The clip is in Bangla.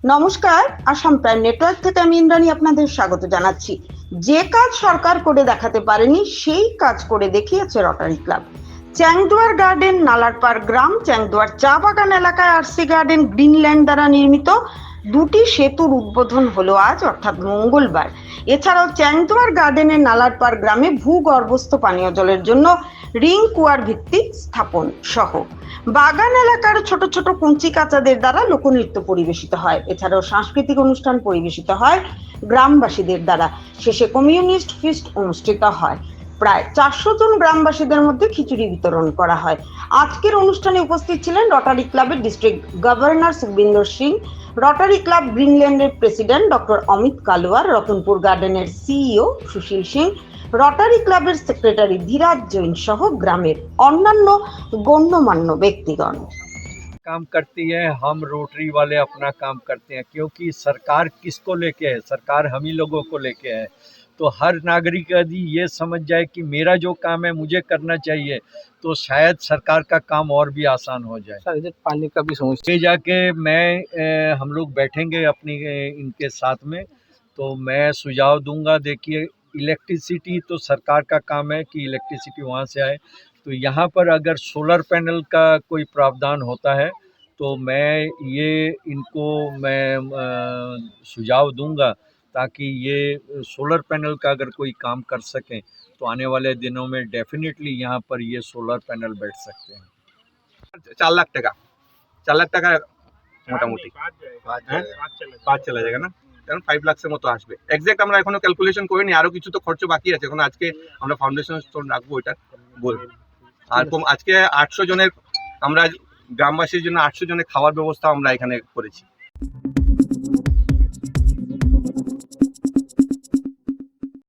নমস্কার, আসাম প্রাইম নেটওয়ার্ক থেকে আমি ইন্দ্রাণী আপনাদের স্বাগত জানাচ্ছি। যে কাজ সরকার করে দেখাতে পারেনি সেই কাজ করে দেখিয়েছে রটারি ক্লাব। চ্যাংদুয়ার গার্ডেন, নালারপাড় গ্রাম, চ্যাংদুয়ার চা বাগান এলাকায় আরসি গার্ডেন গ্রিনল্যান্ড দ্বারা নির্মিত দুটি সেতুর উদ্বোধন হলো আজ অর্থাৎ মঙ্গলবার। এছাড়াও চ্যাংদুয়ার গার্ডেনের নালারপাড় গ্রামে ভূগর্ভস্থ পানীয় জলের জন্য রিং কুয়ার ভিত্তি স্থাপন সহ বাগান এলাকার ছোট ছোট কুঞ্চি কাচাদের দ্বারা লোকনৃত্য পরিবেশিত হয়। এছাড়াও সাংস্কৃতিক অনুষ্ঠান পরিবেশিত হয় গ্রামবাসীদের দ্বারা। শেষে কমিউনিস্ট ফিস্ট অনুষ্ঠিত হয়। প্রায় 400 জন গ্রামবাসীদের মধ্যে খিচুড়ি বিতরণ করা হয়। আজকের অনুষ্ঠানে উপস্থিত ছিলেন রটারি ক্লাবের district governor Sukhbinder Singh, Rotary club গ্রিনল্যান্ডের প্রেসিডেন্ট ডক্টর অমিত কালোয়ার, রতনপুর গার্ডেনের সিইও সুশীল সিং, রটারি ক্লাবের সেক্রেটারি ধীরাজ জৈন সহ গ্রামের অন্যান্য গণ্যমান্য ব্যক্তিগণ। काम करती है, हम रोटरी वाले अपना काम करते हैं, क्योंकि सरकार किसको लेके है? सरकार हम ही लोगों को लेके है। तो हर नागरिक यदि ये समझ जाए कि मेरा जो काम है मुझे करना चाहिए, तो शायद सरकार का काम और भी आसान हो जाए। सर इधर पानी का भी समस्या ये जाके मैं हम लोग बैठेंगे अपनी इनके साथ में, तो मैं सुझाव दूंगा। देखिए, इलेक्ट्रिसिटी तो सरकार का काम है कि इलेक्ट्रिसिटी वहाँ से आए। तो यहाँ पर अगर सोलर पैनल का कोई प्रावधान होता है तो मैं ये इनको सुझाव दूंगा, ताकि ये सोलर पैनल का अगर कोई काम कर सकें तो आने वाले दिनों में डेफिनेटली यहाँ पर ये सोलर पैनल बैठ सकते हैं। 4 লাখ টাকা 4 লাখ টাকা মোটামুটি হ্যাঁ 5 চলে যাবে না, কারণ 5 লাখের মতো আসবে। এক্সাক্ট আমরা এখনো ক্যালকুলেশন করিনি, আরো কিছু তো খরচ বাকি আছে। এখন আজকে আমরা ফাউন্ডেশন স্টোন রাখবো, এটা বলবো। আর আজকে 800 জনের, আমরা গ্রামবাসীর জন্য 800 জনের খাওয়ার ব্যবস্থা আমরা এখানে করেছি।